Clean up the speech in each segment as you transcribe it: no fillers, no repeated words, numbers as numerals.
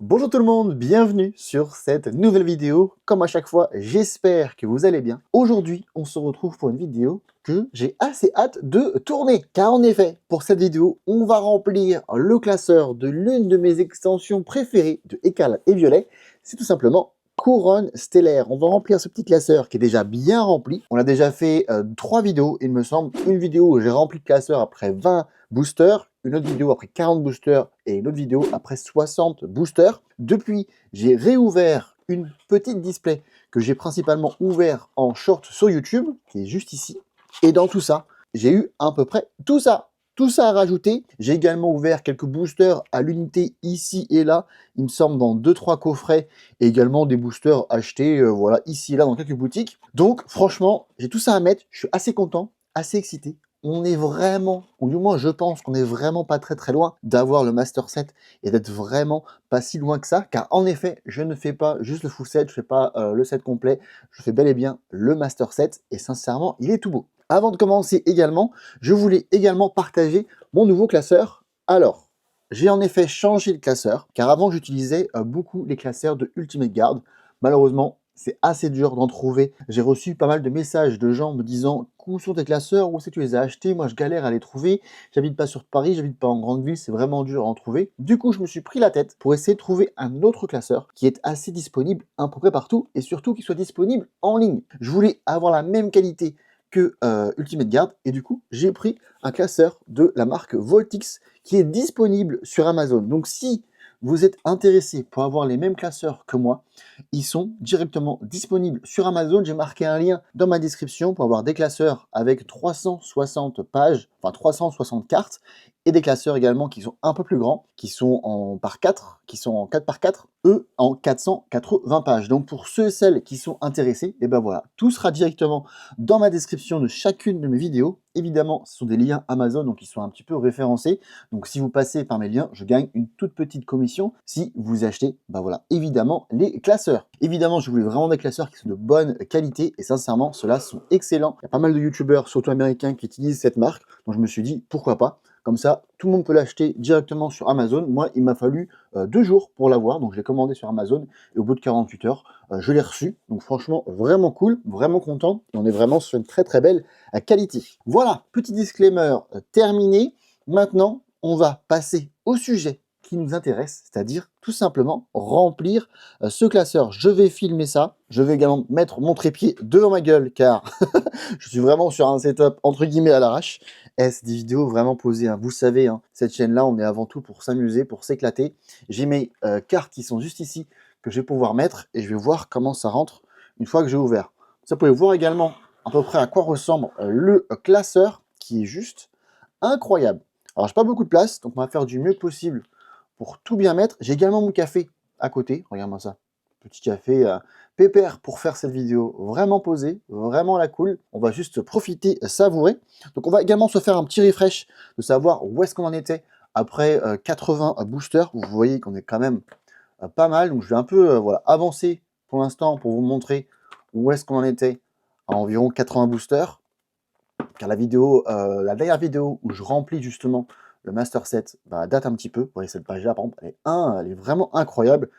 Bonjour tout le monde, bienvenue sur cette nouvelle vidéo. Comme à chaque fois, j'espère que vous allez bien. Aujourd'hui, on se retrouve pour une vidéo que j'ai assez hâte de tourner. Car en effet, pour cette vidéo, on va remplir le classeur de l'une de mes extensions préférées de Écale et Violet. C'est tout simplement Couronne Stellaire. On va remplir ce petit classeur qui est déjà bien rempli. On a déjà fait 3 vidéos, il me semble. Une vidéo où j'ai rempli le classeur après 20 boosters, une autre vidéo après 40 boosters et une autre vidéo après 60 boosters. Depuis, j'ai réouvert une petite display que j'ai principalement ouvert en short sur YouTube, qui est juste ici. Et dans tout ça, j'ai eu à peu près tout ça. Tout ça à rajouter. J'ai également ouvert quelques boosters à l'unité ici et là. Il me semble dans 2-3 coffrets. Et également des boosters achetés voilà, ici et là dans quelques boutiques. Donc franchement, j'ai tout ça à mettre. Je suis assez content, assez excité. On est vraiment, ou du moins je pense qu'on est vraiment pas très loin d'avoir le Master Set et d'être vraiment pas si loin que ça, car en effet, je ne fais pas juste le full set, je fais pas le set complet, je fais bel et bien le Master Set, et sincèrement, il est tout beau. Avant de commencer également, je voulais également partager mon nouveau classeur. Alors, j'ai en effet changé le classeur, car avant j'utilisais beaucoup les classeurs de Ultimate Guard. Malheureusement, c'est assez dur d'en trouver. J'ai reçu pas mal de messages de gens me disant « Où sont tes classeurs? Où c'est que tu les as achetés? Moi, je galère à les trouver. J'habite pas sur Paris, j'habite pas en grande ville, c'est vraiment dur à en trouver. » Du coup, je me suis pris la tête pour essayer de trouver un autre classeur qui est assez disponible à peu près partout et surtout qui soit disponible en ligne. Je voulais avoir la même qualité que Ultimate Guard et du coup, j'ai pris un classeur de la marque Voltix qui est disponible sur Amazon. Donc, si vous êtes intéressé pour avoir les mêmes classeurs que moi, ils sont directement disponibles sur Amazon. J'ai marqué un lien dans ma description pour avoir des classeurs avec 360 pages, enfin 360 cartes, et des classeurs également qui sont un peu plus grands, qui sont en par 4, qui sont en 4 par 4, eux en 480 pages. Donc pour ceux et celles qui sont intéressés, et ben voilà, tout sera directement dans ma description de chacune de mes vidéos. Évidemment, ce sont des liens Amazon, donc ils sont un petit peu référencés. Donc si vous passez par mes liens, je gagne une toute petite commission si vous achetez, ben voilà, évidemment, les classeurs. Évidemment, je voulais vraiment des classeurs qui sont de bonne qualité et sincèrement, ceux-là sont excellents. Il y a pas mal de youtubeurs, surtout américains, qui utilisent cette marque, donc je me suis dit, pourquoi pas. Comme ça, tout le monde peut l'acheter directement sur Amazon. Moi, il m'a fallu 2 jours pour l'avoir, donc je l'ai commandé sur Amazon et au bout de 48 heures, je l'ai reçu. Donc franchement, vraiment cool, vraiment content. Et on est vraiment sur une très belle qualité. Voilà, petit disclaimer terminé. Maintenant, on va passer au sujet qui nous intéresse, c'est-à-dire tout simplement remplir ce classeur. Je vais filmer ça. Je vais également mettre mon trépied devant ma gueule car je suis vraiment sur un setup entre guillemets à l'arrache. Et c'est des vidéos vraiment posées, hein. Vous savez, hein, cette chaîne-là, on est avant tout pour s'amuser, pour s'éclater. J'ai mes cartes qui sont juste ici que je vais pouvoir mettre et je vais voir comment ça rentre une fois que j'ai ouvert. Ça, vous pouvez voir également à peu près à quoi ressemble le classeur qui est juste incroyable. Alors, j'ai pas beaucoup de place, donc on va faire du mieux possible pour tout bien mettre. J'ai également mon café à côté. Regarde-moi ça. Petit café pépère pour faire cette vidéo vraiment posée, vraiment la cool. On va juste profiter, savourer. Donc on va également se faire un petit refresh de savoir où est-ce qu'on en était après 80 boosters. Vous voyez qu'on est quand même pas mal. Donc je vais un peu voilà, avancer pour l'instant pour vous montrer où est-ce qu'on en était à environ 80 boosters. Car la vidéo, la dernière vidéo où je remplis justement le Master Set date un petit peu. Vous voyez cette page-là, par exemple, elle est vraiment incroyable.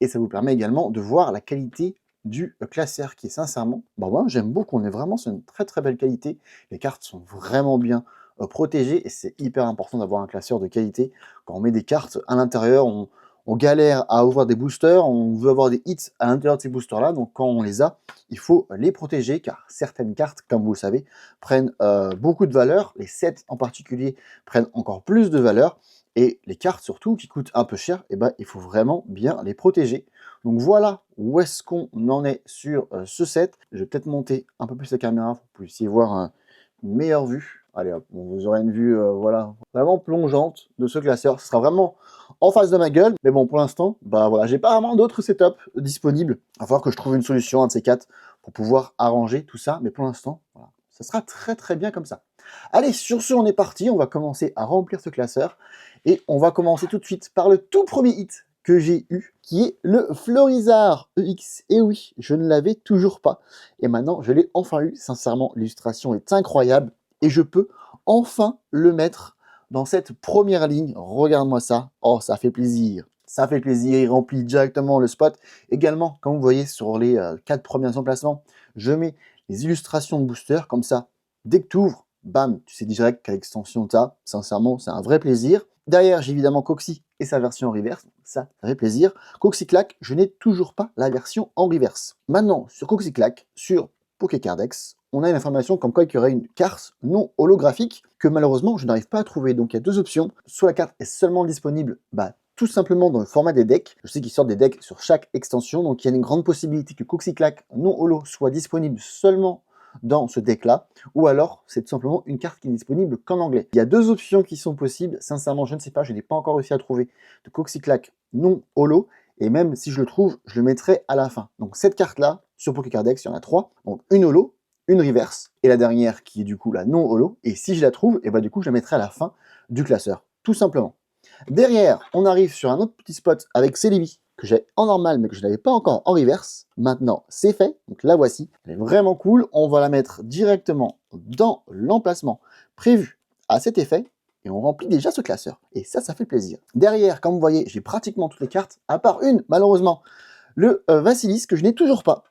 Et ça vous permet également de voir la qualité du classeur qui est sincèrement, moi j'aime beaucoup, on est vraiment sur une très belle qualité. Les cartes sont vraiment bien protégées et c'est hyper important d'avoir un classeur de qualité. Quand on met des cartes à l'intérieur, on galère à ouvrir des boosters, on veut avoir des hits à l'intérieur de ces boosters-là, donc quand on les a, il faut les protéger car certaines cartes, comme vous le savez, prennent beaucoup de valeur. Les sets en particulier prennent encore plus de valeur. Et les cartes surtout qui coûtent un peu cher, il faut vraiment bien les protéger. Donc voilà où est-ce qu'on en est sur ce set. Je vais peut-être monter un peu plus la caméra pour que vous puissiez voir une meilleure vue. Allez hop, vous aurez une vue voilà, vraiment plongeante de ce classeur. Ce sera vraiment en face de ma gueule. Mais bon, pour l'instant, voilà, j'ai pas vraiment d'autres setups disponibles. Il va falloir que je trouve une solution, un de ces quatre, pour pouvoir arranger tout ça. Mais pour l'instant, voilà, ça sera très bien comme ça. Allez, sur ce, on est parti. On va commencer à remplir ce classeur. Et on va commencer tout de suite par le tout premier hit que j'ai eu, qui est le Florizard EX. Et oui, je ne l'avais toujours pas. Et maintenant, je l'ai enfin eu. Sincèrement, l'illustration est incroyable. Et je peux enfin le mettre dans cette première ligne. Regarde-moi ça. Oh, ça fait plaisir. Ça fait plaisir, il remplit directement le spot. Également, comme vous voyez sur les 4 premiers emplacements, je mets les illustrations de booster, comme ça, dès que tu ouvres, bam, tu sais direct quelle extension tu as. Sincèrement, c'est un vrai plaisir. Derrière, j'ai évidemment Coxy et sa version en reverse, ça fait plaisir. Coxy Clack, je n'ai toujours pas la version en reverse. Maintenant, sur Coxy Clack, sur Pokécardex, on a une information comme quoi il y aurait une carte non holographique que malheureusement je n'arrive pas à trouver. Donc il y a deux options. Soit la carte est seulement disponible tout simplement dans le format des decks. Je sais qu'ils sortent des decks sur chaque extension, donc il y a une grande possibilité que Coxy Clack non holo soit disponible seulement dans ce deck-là, ou alors c'est tout simplement une carte qui n'est disponible qu'en anglais. Il y a deux options qui sont possibles. Sincèrement, je ne sais pas, je n'ai pas encore réussi à trouver de Coxy Clack non holo, et même si je le trouve, je le mettrai à la fin. Donc cette carte-là, sur Pokécardex, il y en a trois, donc une holo, une reverse, et la dernière qui est du coup la non holo, et si je la trouve, et du coup je la mettrai à la fin du classeur, tout simplement. Derrière, on arrive sur un autre petit spot avec Celebi, que j'ai en normal, mais que je n'avais pas encore en reverse. Maintenant, c'est fait, donc la voici. Elle est vraiment cool, on va la mettre directement dans l'emplacement prévu à cet effet, et on remplit déjà ce classeur. Et ça fait plaisir. Derrière, comme vous voyez, j'ai pratiquement toutes les cartes, à part une, malheureusement, le Vassilis, que je n'ai toujours pas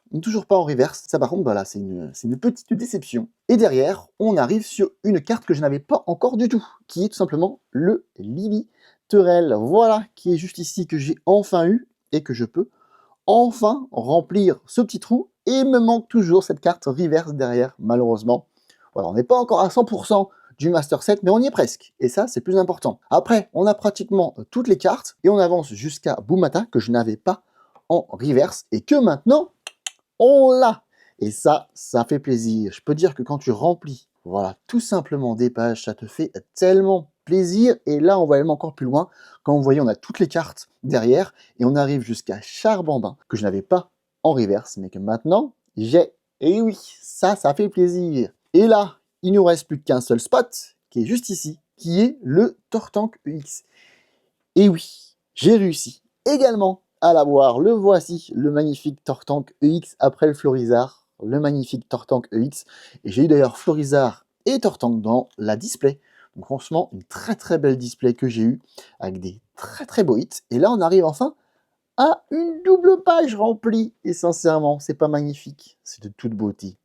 en reverse. Ça, par contre, voilà, c'est une petite déception. Et derrière, on arrive sur une carte que je n'avais pas encore du tout, qui est tout simplement le Liliterel. Voilà, qui est juste ici, que j'ai enfin eu, et que je peux enfin remplir ce petit trou. Et il me manque toujours cette carte reverse derrière, malheureusement. Voilà, on n'est pas encore à 100% du Master Set, mais on y est presque. Et ça, c'est plus important. Après, on a pratiquement toutes les cartes, et on avance jusqu'à Boumata, que je n'avais pas en reverse, et que maintenant, on l'a. Et ça fait plaisir. Je peux dire que quand tu remplis, voilà, tout simplement des pages, ça te fait tellement plaisir. Et là, on va aller encore plus loin. Quand vous voyez, on a toutes les cartes derrière, et on arrive jusqu'à Charbambin, que je n'avais pas en reverse, mais que maintenant, j'ai. Et oui, ça fait plaisir. Et là, il nous reste plus qu'un seul spot, qui est juste ici, qui est le Tortank EX. Et oui, j'ai réussi également à l'avoir. Le voici, le magnifique Tortank EX après le Florizard. Le magnifique Tortank EX. Et j'ai eu d'ailleurs Florizard et Tortank dans la display. Donc franchement, une très belle display que j'ai eue avec des très beaux hits. Et là, on arrive enfin à une double page remplie. Et sincèrement, c'est pas magnifique. C'est de toute beauté.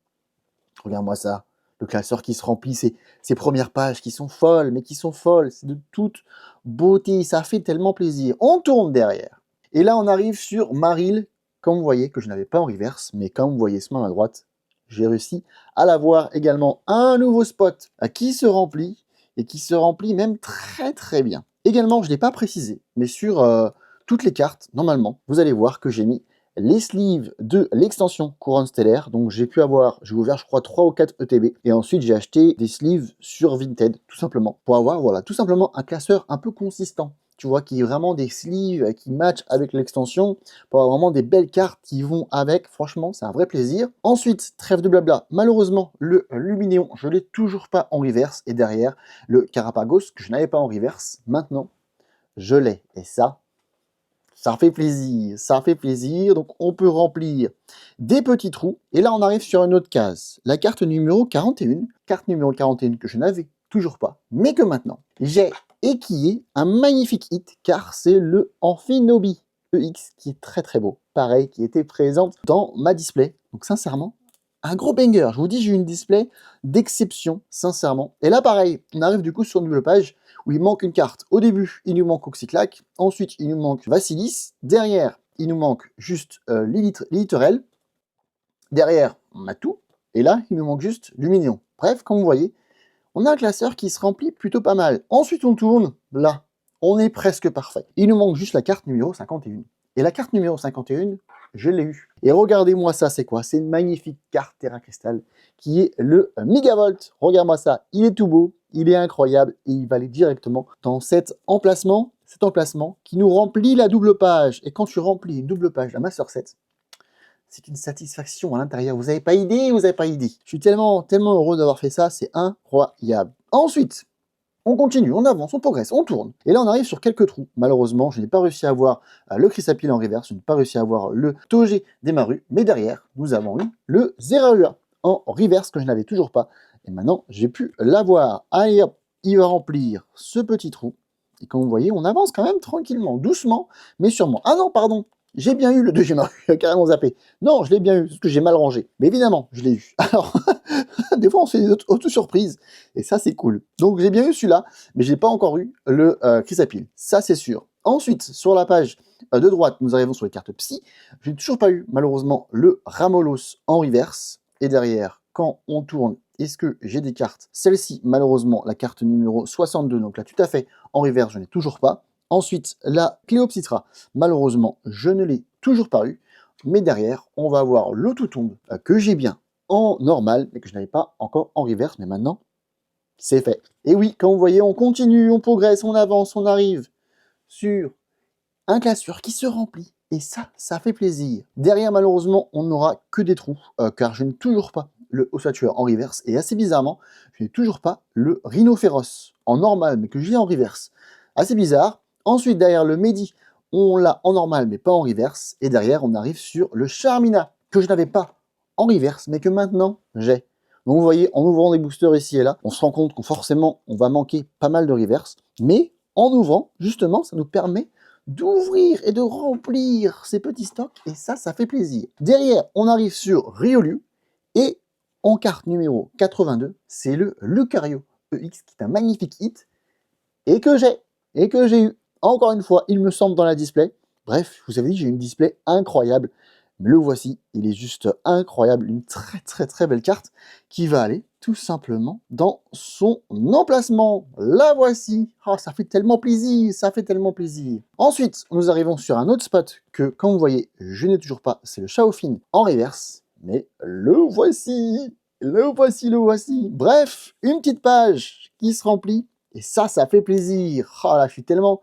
Regarde-moi ça. Le classeur qui se remplit, ces premières pages qui sont folles, mais qui sont folles. C'est de toute beauté. Ça fait tellement plaisir. On tourne derrière. Et là, on arrive sur Marill, comme vous voyez, que je n'avais pas en reverse, mais comme vous voyez ce main à droite, j'ai réussi à l'avoir également un nouveau spot qui se remplit, et qui se remplit même très bien. Également, je ne l'ai pas précisé, mais sur toutes les cartes, normalement, vous allez voir que j'ai mis les sleeves de l'extension Couronne Stellaire. Donc j'ai ouvert je crois 3 ou 4 ETB, et ensuite j'ai acheté des sleeves sur Vinted, tout simplement, pour avoir voilà, tout simplement un classeur un peu consistant. Tu vois, qui est vraiment des sleeves qui matchent avec l'extension, pour avoir vraiment des belles cartes qui vont avec. Franchement, c'est un vrai plaisir. Ensuite, trêve de blabla, malheureusement, le Luminéon, je l'ai toujours pas en reverse, et derrière, le Carapagos, que je n'avais pas en reverse, maintenant, je l'ai. Et ça fait plaisir, donc on peut remplir des petits trous, et là on arrive sur une autre case, la carte numéro 41, que je n'avais toujours pas, mais que maintenant j'ai, et qui est un magnifique hit, car c'est le Amphinobi EX, qui est très beau, pareil, qui était présent dans ma display, donc sincèrement, un gros banger. Je vous dis, j'ai eu une display d'exception, sincèrement. Et là, pareil, on arrive du coup sur une nouvelle page où il manque une carte. Au début, il nous manque Coxy Clack. Ensuite, il nous manque Vassilis. Derrière, il nous manque juste Liliterel. Derrière, on a tout. Et là, il nous manque juste Luminéon. Bref, comme vous voyez, on a un classeur qui se remplit plutôt pas mal. Ensuite, on tourne. Là, on est presque parfait. Il nous manque juste la carte numéro 51. Et la carte numéro 51, je l'ai eu. Et regardez-moi ça, c'est quoi? C'est une magnifique carte Terra Cristal qui est le Megavolt. Regarde-moi ça, il est tout beau, il est incroyable, et il va aller directement dans cet emplacement qui nous remplit la double page. Et quand tu remplis une double page, la Master Set, c'est une satisfaction à l'intérieur. Vous n'avez pas idée, Je suis tellement heureux d'avoir fait ça, c'est incroyable. Ensuite, on continue, on avance, on progresse, on tourne. Et là, on arrive sur quelques trous. Malheureusement, je n'ai pas réussi à avoir le Chrysapile en reverse, je n'ai pas réussi à avoir le Toge Demaru, mais derrière, nous avons eu le Zeraua en reverse que je n'avais toujours pas. Et maintenant, j'ai pu l'avoir. Allez hop, il va remplir ce petit trou. Et comme vous voyez, on avance quand même tranquillement, doucement, mais sûrement. Ah non, pardon, j'ai bien eu le deuxième, carrément zappé. Non, je l'ai bien eu, parce que j'ai mal rangé. Mais évidemment, je l'ai eu. Alors, des fois, on se fait des auto-surprises, et ça, c'est cool. Donc, j'ai bien eu celui-là, mais j'ai pas encore eu le Chrysapile. Ça, c'est sûr. Ensuite, sur la page de droite, nous arrivons sur les cartes Psy. Je n'ai toujours pas eu, malheureusement, le Ramolos en reverse. Et derrière, quand on tourne, est-ce que j'ai des cartes? Celle-ci, malheureusement, la carte numéro 62, donc là, tout à fait, en reverse, je n'ai toujours pas. Ensuite, la Cléopsitra, malheureusement, je ne l'ai toujours pas eu. Mais derrière, on va avoir le Toutombe que j'ai bien en normal, mais que je n'avais pas encore en reverse, mais maintenant, c'est fait. Et oui, comme vous voyez, on continue, on progresse, on avance, on arrive sur un classeur qui se remplit. Et ça fait plaisir. Derrière, malheureusement, on n'aura que des trous, car je n'ai toujours pas le ossature en reverse. Et assez bizarrement, je n'ai toujours pas le rhinophéros en normal, mais que j'ai en reverse. Assez bizarre. Ensuite, derrière le Mehdi, on l'a en normal, mais pas en reverse. Et derrière, on arrive sur le Charmina, que je n'avais pas en reverse, mais que maintenant, j'ai. Donc vous voyez, en ouvrant des boosters ici et là, on se rend compte que forcément, on va manquer pas mal de reverse. Mais en ouvrant, justement, ça nous permet d'ouvrir et de remplir ces petits stocks, et ça fait plaisir. Derrière, on arrive sur Riolu, et en carte numéro 82, c'est le Lucario EX, qui est un magnifique hit, et que j'ai eu. Encore une fois, il me semble dans la display. Bref, je vous avais dit, j'ai une display incroyable. Le voici, il est juste incroyable, une très belle carte qui va aller tout simplement dans son emplacement. La voici. Oh, ça fait tellement plaisir, ça fait tellement plaisir. Ensuite, nous arrivons sur un autre spot que, comme vous voyez, je n'ai toujours pas, c'est le Chaofin en reverse, mais le voici, le voici, le voici. Bref, une petite page qui se remplit, et ça fait plaisir. Oh là, je suis tellement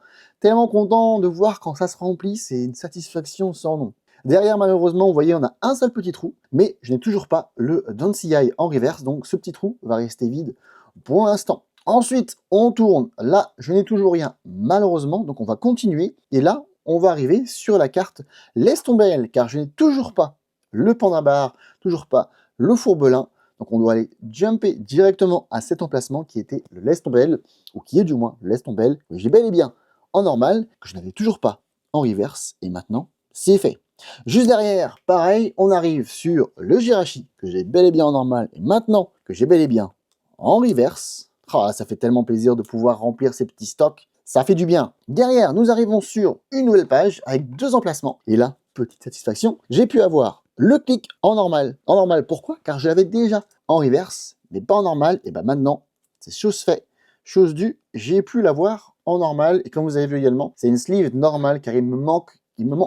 content de voir quand ça se remplit, c'est une satisfaction sans nom. Derrière, malheureusement, vous voyez, on a un seul petit trou, mais je n'ai toujours pas le Dancey en reverse, donc ce petit trou va rester vide pour l'instant. Ensuite, on tourne. Là, je n'ai toujours rien, malheureusement, donc on va continuer. Et là, on va arriver sur la carte Laisse tomber elle, car je n'ai toujours pas le Pandabar, toujours pas le Fourbelin. Donc on doit aller jumper directement à cet emplacement qui était le Laisse tomber elle, ou qui est du moins le Laisse tomber elle, que j'ai bel et bien en normal, que je n'avais toujours pas en reverse, et maintenant, c'est fait. Juste derrière, pareil, on arrive sur le Jirachi, que j'ai bel et bien en normal, et maintenant que j'ai bel et bien en reverse, oh, ça fait tellement plaisir de pouvoir remplir ces petits stocks, ça fait du bien. Derrière, nous arrivons sur une nouvelle page avec deux emplacements, et là, petite satisfaction, j'ai pu avoir le clic en normal. En normal, pourquoi? Car je l'avais déjà en reverse, mais pas en normal, et bien maintenant, c'est chose faite, chose due, j'ai pu l'avoir en normal, et comme vous avez vu également, c'est une sleeve normale, car il me manque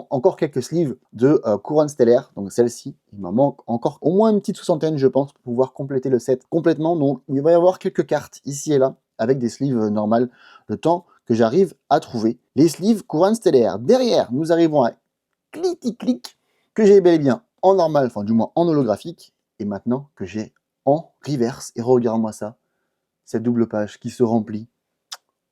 encore quelques sleeves de couronne stellaire, donc celle-ci, il m'en manque encore au moins une petite soixantaine, je pense, pour pouvoir compléter le set complètement. Donc il va y avoir quelques cartes ici et là, avec des sleeves normales, le temps que j'arrive à trouver les sleeves couronne stellaire. Derrière, nous arrivons à Click, que j'ai bel et bien en normal, enfin du moins en holographique, et maintenant que j'ai en reverse. Et regarde-moi ça, cette double page qui se remplit.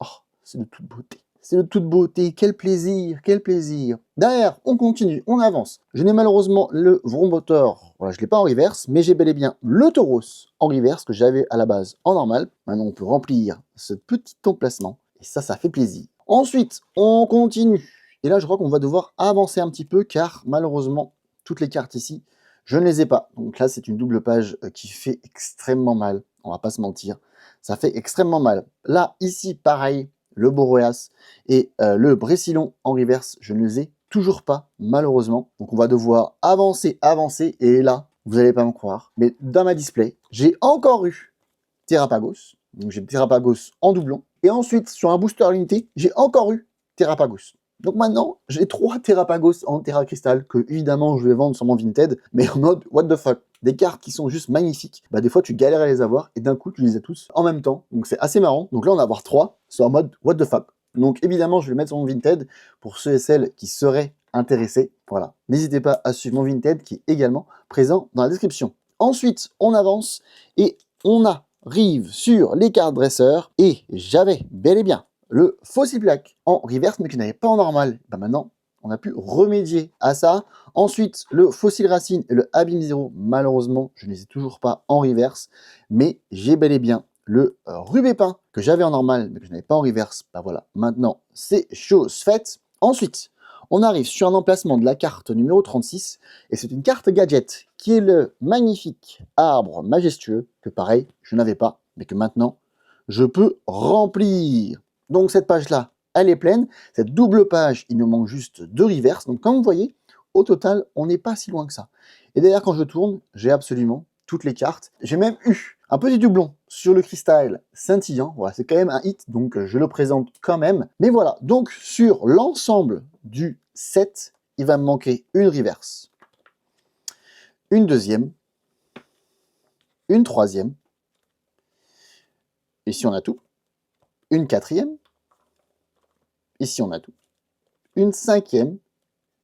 Oh, c'est de toute beauté. C'est de toute beauté, quel plaisir, quel plaisir. Derrière, on continue, on avance. Je n'ai malheureusement le Vrombotor, voilà, je ne l'ai pas en reverse, mais j'ai bel et bien le Tauros en reverse que j'avais à la base en normal. Maintenant, on peut remplir ce petit emplacement, et ça fait plaisir. Ensuite, on continue. Et là, je crois qu'on va devoir avancer un petit peu, car malheureusement, toutes les cartes ici, je ne les ai pas. Donc là, c'est une double page qui fait extrêmement mal, on va pas se mentir. Ça fait extrêmement mal. Là, ici, pareil, le Boreas et le Brésilon en reverse, je ne les ai toujours pas, malheureusement. Donc on va devoir avancer, et là, vous n'allez pas me croire, mais dans ma display, j'ai encore eu Terrapagos. Donc j'ai Terrapagos en doublon. Et ensuite, sur un booster limité, j'ai encore eu Terrapagos. Donc maintenant, j'ai 3 Terrapagos en Terra Crystal que évidemment je vais vendre sur mon Vinted, mais en mode what the fuck. Des cartes qui sont juste magnifiques. Bah des fois tu galères à les avoir et d'un coup tu les as tous en même temps. Donc c'est assez marrant. Donc là on va avoir 3, c'est en mode what the fuck. Donc évidemment je vais le mettre sur mon Vinted pour ceux et celles qui seraient intéressés. Voilà. N'hésitez pas à suivre mon Vinted qui est également présent dans la description. Ensuite on avance et on arrive sur les cartes dresseurs et j'avais bel et bien le Fossil Black en reverse, mais qui n'avait pas en normal. Ben maintenant, on a pu remédier à ça. Ensuite, le Fossil Racine et le Abîme Zero, malheureusement, je ne les ai toujours pas en reverse, mais j'ai bel et bien le Rubé Peint que j'avais en normal, mais que je n'avais pas en reverse. Bah voilà, maintenant, c'est chose faite. Ensuite, on arrive sur un emplacement de la carte numéro 36, et c'est une carte gadget, qui est le magnifique arbre majestueux, que pareil, je n'avais pas, mais que maintenant, je peux remplir. Donc cette page-là, elle est pleine. Cette double page, il nous manque juste 2 reverse. Donc comme vous voyez, au total, on n'est pas si loin que ça. Et d'ailleurs, quand je tourne, j'ai absolument toutes les cartes. J'ai même eu un petit doublon sur le cristal scintillant. Voilà, c'est quand même un hit, donc je le présente quand même. Mais voilà, donc sur l'ensemble du set, il va me manquer une reverse, une deuxième, une troisième, ici on a tout, une quatrième, ici on a tout, une cinquième,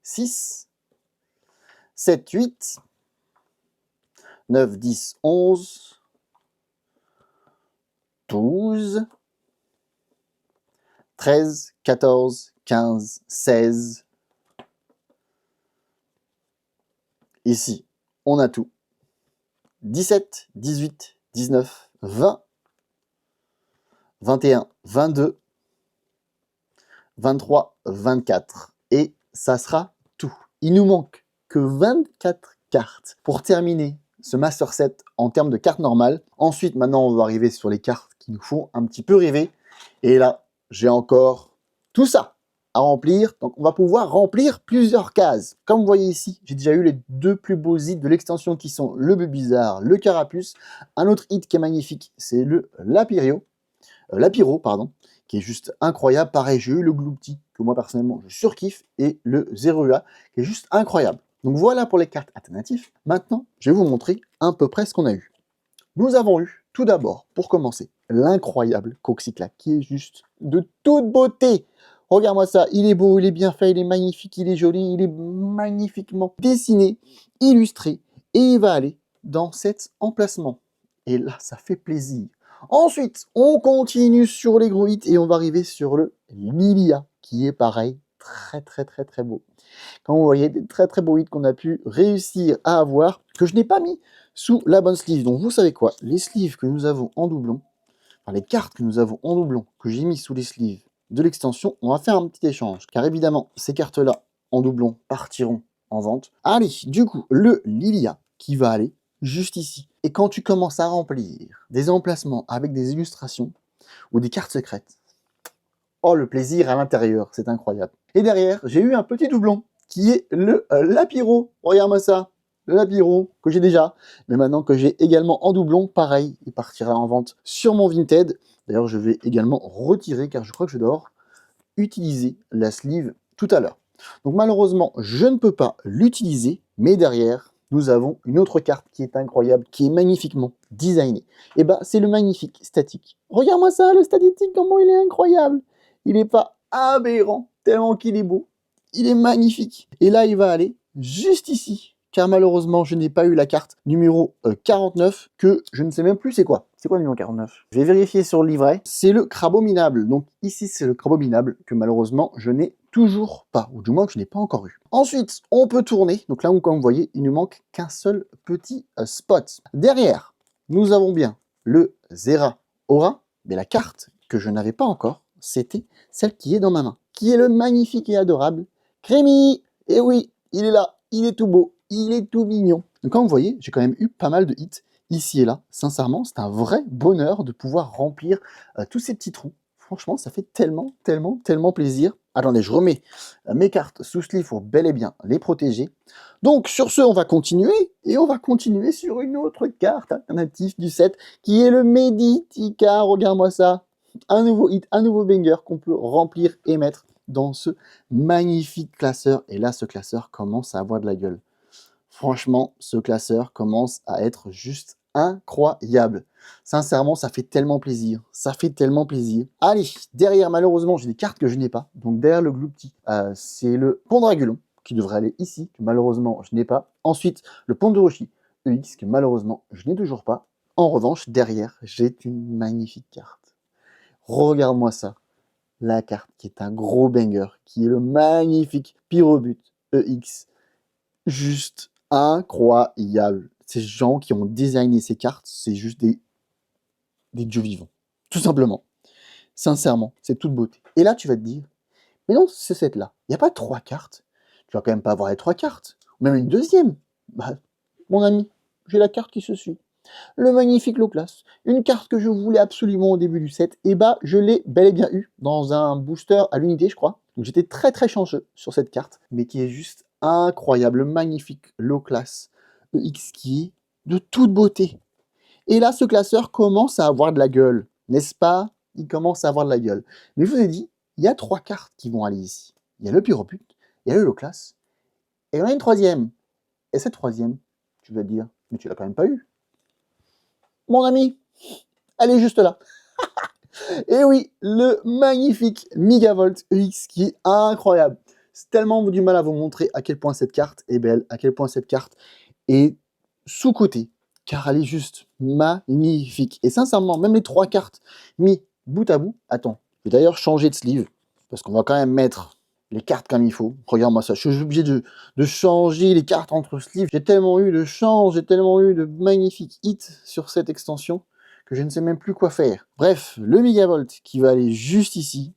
6, 7, 8, 9, 10, 11, 12, 13, 14, 15, 16. Ici, on a tout. 17, 18, 19, 20, 21, 22, 23, 24. Et ça sera tout. Il nous manque que 24 cartes pour terminer ce Master Set en termes de cartes normales. Ensuite, maintenant, on va arriver sur les cartes qui nous font un petit peu rêver. Et là, j'ai encore tout ça à remplir. Donc, on va pouvoir remplir plusieurs cases. Comme vous voyez ici, j'ai déjà eu les 2 plus beaux hits de l'extension qui sont le Bulbizarre, le Carapuce. Un autre hit qui est magnifique, c'est le Lapiro, pardon, qui est juste incroyable. Pareil, j'ai eu le Gloopty, que moi personnellement je surkiffe, et le Zerua, qui est juste incroyable. Donc voilà pour les cartes alternatives. Maintenant, je vais vous montrer à peu près ce qu'on a eu. Nous avons eu, tout d'abord, pour commencer, l'incroyable Coxiclac, qui est juste de toute beauté. Regarde-moi ça, il est beau, il est bien fait, il est magnifique, il est joli, il est magnifiquement dessiné, illustré, et il va aller dans cet emplacement. Et là, ça fait plaisir. Ensuite, on continue sur les gros hits et on va arriver sur le Lilia, qui est pareil, très beau. Quand vous voyez des très beaux hits qu'on a pu réussir à avoir, que je n'ai pas mis sous la bonne sleeve. Donc vous savez quoi, les sleeves que nous avons en doublon, enfin les cartes que nous avons en doublon, que j'ai mis sous les sleeves de l'extension, on va faire un petit échange. Car évidemment, ces cartes-là en doublon partiront en vente. Allez, du coup, le Lilia qui va aller juste ici. Et quand tu commences à remplir des emplacements avec des illustrations ou des cartes secrètes, oh, le plaisir à l'intérieur, c'est incroyable. Et derrière, j'ai eu un petit doublon qui est le Lapiro. Regarde-moi ça, le Lapiro que j'ai déjà, mais maintenant que j'ai également en doublon, pareil, il partira en vente sur mon Vinted. D'ailleurs, je vais également retirer car je crois que je dois utiliser la sleeve tout à l'heure. Donc malheureusement, je ne peux pas l'utiliser, mais derrière, nous avons une autre carte qui est incroyable, qui est magnifiquement designée. Et ben, c'est le magnifique statique. Regarde-moi ça, le statique, comment il est incroyable. Il n'est pas aberrant, tellement qu'il est beau. Il est magnifique. Et là, il va aller juste ici, car malheureusement, je n'ai pas eu la carte numéro 49, que je ne sais même plus c'est quoi. C'est quoi le numéro 49? Je vais vérifier sur le livret. C'est le Crabominable. Donc ici, c'est le Crabominable que malheureusement, je n'ai toujours pas, ou du moins que je n'ai pas encore eu. Ensuite, on peut tourner. Donc là, comme vous voyez, il ne manque qu'un seul petit spot. Derrière, nous avons bien le Zera Aura, mais la carte que je n'avais pas encore, c'était celle qui est dans ma main, qui est le magnifique et adorable Crémy. Et oui, il est là, il est tout beau, il est tout mignon. Donc comme vous voyez, j'ai quand même eu pas mal de hits ici et là. Sincèrement, c'est un vrai bonheur de pouvoir remplir tous ces petits trous. Franchement, ça fait tellement plaisir. Attendez, je remets mes cartes sous sleeve pour bel et bien les protéger. Donc sur ce, on va continuer, et on va continuer sur une autre carte alternative du set, qui est le Meditica. Regarde-moi ça, un nouveau hit, un nouveau banger qu'on peut remplir et mettre dans ce magnifique classeur. Et là, ce classeur commence à avoir de la gueule. Franchement, ce classeur commence à être juste incroyable. Sincèrement, ça fait tellement plaisir. Ça fait tellement plaisir. Allez, derrière, malheureusement, j'ai des cartes que je n'ai pas. Donc derrière le Gloopty, c'est le Pondragulon qui devrait aller ici, que malheureusement, je n'ai pas. Ensuite, le Pondoroshi EX, que malheureusement, je n'ai toujours pas. En revanche, derrière, j'ai une magnifique carte. Regarde-moi ça. La carte qui est un gros banger, qui est le magnifique Pyrobut EX. Juste incroyable. Ces gens qui ont designé ces cartes, c'est juste des des dieux vivants. Tout simplement. Sincèrement, c'est toute beauté. Et là, tu vas te dire, mais non, c'est cette là. Il n'y a pas 3 cartes. Tu vas quand même pas avoir les 3 cartes. Ou même une deuxième. Bah, mon ami, j'ai la carte qui se suit. Le magnifique low class. Une carte que je voulais absolument au début du set. Et bah, je l'ai bel et bien eu dans un booster à l'unité, je crois. Donc j'étais très très chanceux sur cette carte. Mais qui est juste incroyable. Magnifique low class EX qui est de toute beauté. Et là, ce classeur commence à avoir de la gueule. N'est-ce pas? Il commence à avoir de la gueule. Mais je vous ai dit, il y a 3 cartes qui vont aller ici. Il y a le pyropute, il y a le low class, et il y en a une troisième. Et cette troisième, tu vas te dire, mais tu l'as quand même pas eu. Mon ami, elle est juste là. Et oui, le magnifique Megavolt EX qui est incroyable. C'est tellement du mal à vous montrer à quel point cette carte est belle, à quel point cette carte est sous-cotée, car elle est juste magnifique. Et sincèrement, même les 3 cartes mis bout à bout, attends, je vais d'ailleurs changer de sleeve, parce qu'on va quand même mettre les cartes comme il faut. Regarde-moi ça, je suis obligé de changer les cartes entre sleeves. J'ai tellement eu de chance, j'ai tellement eu de magnifiques hits sur cette extension, que je ne sais même plus quoi faire. Bref, le Megavolt qui va aller juste ici,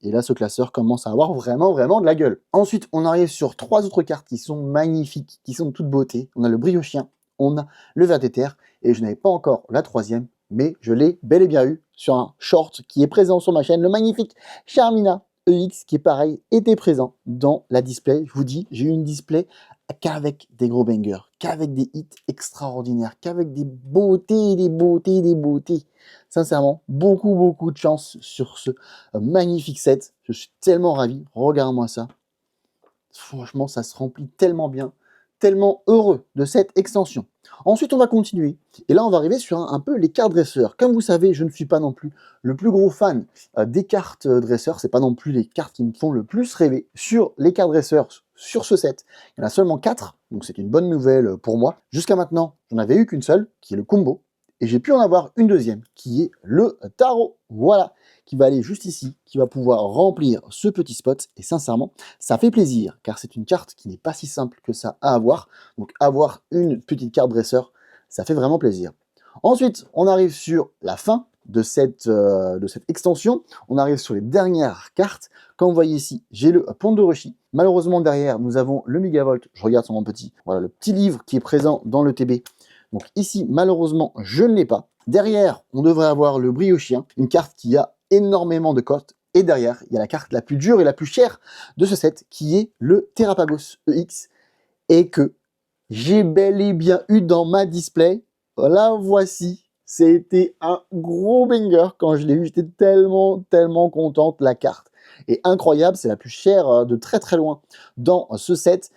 et là, ce classeur commence à avoir vraiment de la gueule. Ensuite, on arrive sur 3 autres cartes qui sont magnifiques, qui sont de toute beauté. On a le Briochien, on a le Ver d'éther, et je n'avais pas encore la troisième, mais je l'ai bel et bien eu sur un short qui est présent sur ma chaîne, le magnifique Charmina EX, qui est pareil, était présent dans la display. Je vous dis, j'ai eu une display qu'avec des gros bangers, qu'avec des hits extraordinaires, qu'avec des beautés, des beautés, des beautés. Sincèrement, beaucoup de chance sur ce magnifique set. Je suis tellement ravi. Regarde-moi ça. Franchement, ça se remplit tellement bien. Tellement heureux de cette extension. Ensuite, on va continuer. Et là, on va arriver sur un peu les cartes dresseurs. Comme vous savez, je ne suis pas non plus le plus gros fan des cartes dresseurs. C'est pas non plus les cartes qui me font le plus rêver. Sur les cartes dresseurs, sur ce set, il y en a seulement 4. Donc c'est une bonne nouvelle pour moi. Jusqu'à maintenant, j'en avais eu qu'une seule, qui est le combo. Et j'ai pu en avoir une deuxième, qui est le tarot. Voilà, qui va aller juste ici, qui va pouvoir remplir ce petit spot. Et sincèrement, ça fait plaisir, car c'est une carte qui n'est pas si simple que ça à avoir. Donc avoir une petite carte dresseur, ça fait vraiment plaisir. Ensuite, on arrive sur la fin de cette extension. On arrive sur les dernières cartes. Comme vous voyez ici, j'ai le Pont de Roshi. Malheureusement, derrière, nous avons le Megavolt. Je regarde sur mon petit. Voilà, le petit livre qui est présent dans le TB. Donc ici, malheureusement, je ne l'ai pas. Derrière, on devrait avoir le Briochien, une carte qui a énormément de cotes. Et derrière, il y a la carte la plus dure et la plus chère de ce set, qui est le Terrapagos EX, et que j'ai bel et bien eu dans ma display. La voici. C'était un gros banger quand je l'ai eu. J'étais tellement contente. La carte est incroyable. C'est la plus chère de très loin dans ce set.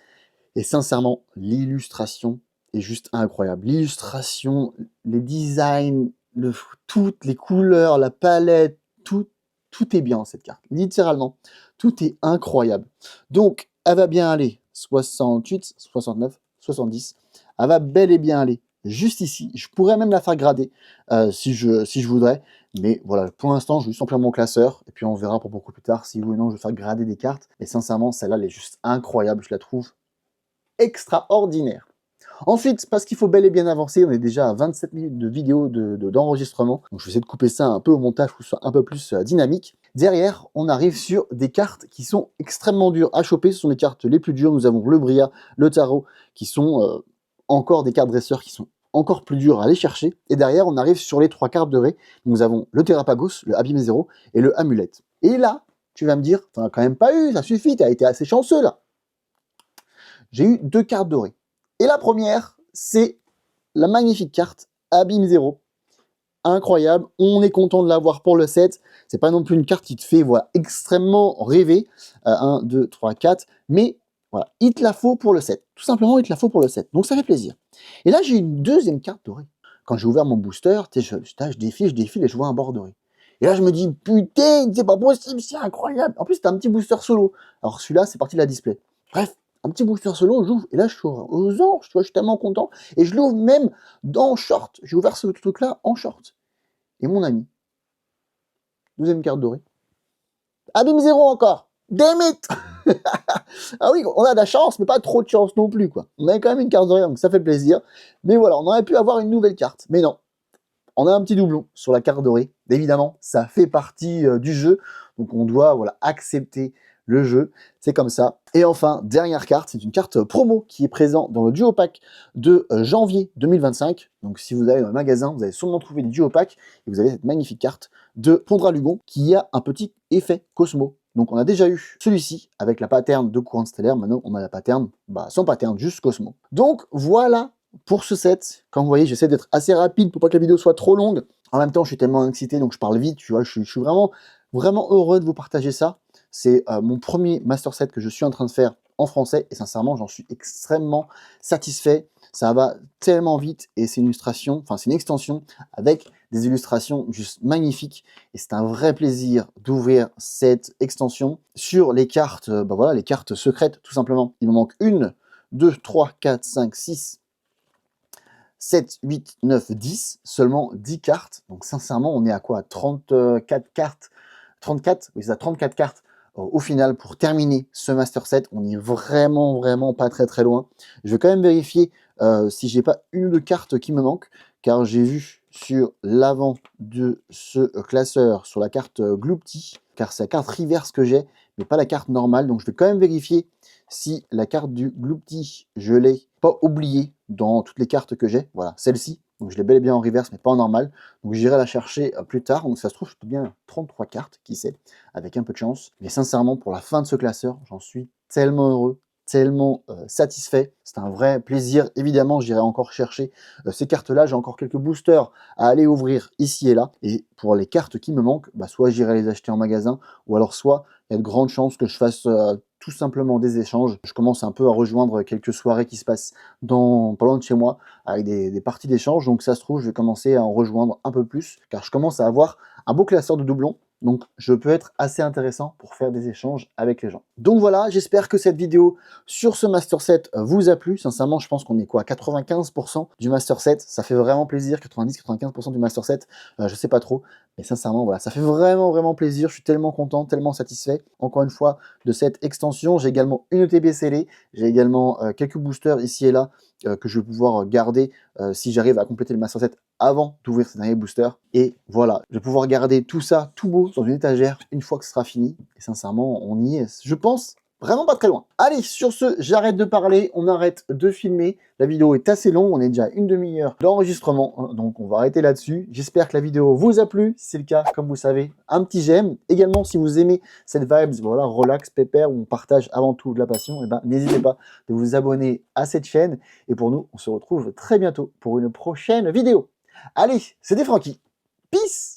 Et sincèrement, l'illustration est juste incroyable. L'illustration, les designs, toutes les couleurs, la palette, tout est bien dans cette carte. Littéralement, tout est incroyable. Donc, elle va bien aller 68, 69, 70. Elle va bel et bien aller juste ici. Je pourrais même la faire grader si je voudrais. Mais voilà, pour l'instant, je vais juste remplir mon classeur. Et puis on verra pour beaucoup plus tard si oui ou non je vais faire grader des cartes. Et sincèrement, celle-là, elle est juste incroyable. Je la trouve extraordinaire. Ensuite, parce qu'il faut bel et bien avancer, on est déjà à 27 minutes de vidéo d'enregistrement, donc je vais essayer de couper ça un peu au montage pour que ce soit un peu plus dynamique. Derrière, on arrive sur des cartes qui sont extrêmement dures à choper, ce sont les cartes les plus dures. Nous avons le Bria, le Tarot, qui sont encore des cartes dresseurs qui sont encore plus dures à aller chercher. Et derrière, on arrive sur les 3 cartes de Ré. Nous avons le Terrapagos, le Abîme Zéro et le Amulette. Et là, tu vas me dire, t'en as quand même pas eu, ça suffit, t'as été assez chanceux là. J'ai eu 2 cartes dorées. Et la première, c'est la magnifique carte Abîme Zéro. Incroyable, on est content de l'avoir pour le set. C'est pas non plus une carte qui te fait voilà, extrêmement rêver. 1, 2, 3, 4. Mais voilà, il te la faut pour le set. Tout simplement, il te la faut pour le set. Donc ça fait plaisir. Et là, j'ai une deuxième carte dorée. Quand j'ai ouvert mon booster, je défile et je vois un bord doré. Et là, je me dis, putain, c'est pas possible, c'est incroyable. En plus, c'est un petit booster solo. Alors celui-là, c'est parti de la display. Bref, un petit booster solo, j'ouvre, et là je suis aux anges, tu vois, je suis tellement content, et je l'ouvre même dans short, j'ai ouvert ce truc-là en short. Et mon ami, deuxième carte dorée, Abîme Zéro encore, damn it. Ah oui, on a de la chance, mais pas trop de chance non plus, quoi. On avait quand même une carte dorée, donc ça fait plaisir, mais voilà, on aurait pu avoir une nouvelle carte, mais non. on a un petit doublon sur la carte dorée. Évidemment, ça fait partie du jeu, donc on doit voilà, accepter le jeu, c'est comme ça. Et enfin, dernière carte, c'est une carte promo qui est présente dans le Duo Pack de janvier 2025. Donc si vous allez dans le magasin, vous allez sûrement trouver le Duo Pack et vous avez cette magnifique carte de Pondralugon qui a un petit effet Cosmo. Donc on a déjà eu celui-ci avec la pattern de Courante Stellaire, maintenant on a la pattern sans pattern, juste Cosmo. Donc voilà pour ce set. Comme vous voyez, j'essaie d'être assez rapide pour pas que la vidéo soit trop longue. En même temps, je suis tellement excité, donc je parle vite, tu vois, je suis vraiment heureux de vous partager ça. C'est mon premier master set que je suis en train de faire en français, et sincèrement, j'en suis extrêmement satisfait. Ça va tellement vite, et c'est une illustration, enfin c'est une extension avec des illustrations juste magnifiques, et c'est un vrai plaisir d'ouvrir cette extension sur les cartes, voilà, les cartes secrètes, tout simplement. Il me manque 1, 2, 3, 4, 5, 6, 7, 8, 9, 10, seulement 10 cartes. Donc sincèrement, on est à quoi? 34 cartes, 34, oui c'est ça, 34 cartes au final pour terminer ce master set. On est vraiment pas très loin. Je vais quand même vérifier si j'ai pas une ou deux cartes qui me manquent, car j'ai vu sur l'avant de ce classeur, sur la carte Gloopty, car c'est la carte reverse que j'ai, mais pas la carte normale. Donc je vais quand même vérifier si la carte du Gloopty, je l'ai pas oubliée dans toutes les cartes que j'ai. Voilà, celle-ci. Donc je l'ai bel et bien en reverse, mais pas en normal. Donc j'irai la chercher plus tard. Donc ça se trouve, je peux bien 33 cartes, qui sait, avec un peu de chance. Mais sincèrement, pour la fin de ce classeur, j'en suis tellement heureux, tellement satisfait. C'est un vrai plaisir. Évidemment, j'irai encore chercher ces cartes-là. J'ai encore quelques boosters à aller ouvrir ici et là. Et pour les cartes qui me manquent, soit j'irai les acheter en magasin, ou alors soit il y a de grandes chances que je fasse tout simplement des échanges. Je commence un peu à rejoindre quelques soirées qui se passent pas loin de chez moi, avec des parties d'échange. Donc ça se trouve, je vais commencer à en rejoindre un peu plus, car je commence à avoir un beau classeur de doublons. Donc je peux être assez intéressant pour faire des échanges avec les gens. Donc voilà, j'espère que cette vidéo sur ce master set vous a plu. Sincèrement, je pense qu'on est quoi, à 95% du master set. Ça fait vraiment plaisir, 90-95% du master set, je sais pas trop. Mais sincèrement, voilà, ça fait vraiment plaisir. Je suis tellement content, tellement satisfait, encore une fois, de cette extension. J'ai également une ETB scellée. J'ai également quelques boosters ici et là que je vais pouvoir garder si j'arrive à compléter le master set avant d'ouvrir ces derniers boosters. Et voilà, je vais pouvoir garder tout ça tout beau dans une étagère une fois que ce sera fini. Et sincèrement, on y est, je pense, vraiment pas très loin. Allez, sur ce, j'arrête de parler, on arrête de filmer. La vidéo est assez longue, on est déjà à une demi-heure d'enregistrement, donc on va arrêter là-dessus. J'espère que la vidéo vous a plu. Si c'est le cas, comme vous savez, un petit j'aime. Également, si vous aimez cette vibes, voilà, relax, pépère, où on partage avant tout de la passion, et n'hésitez pas de vous abonner à cette chaîne. Et pour nous, on se retrouve très bientôt pour une prochaine vidéo. Allez, c'était Francky. Peace!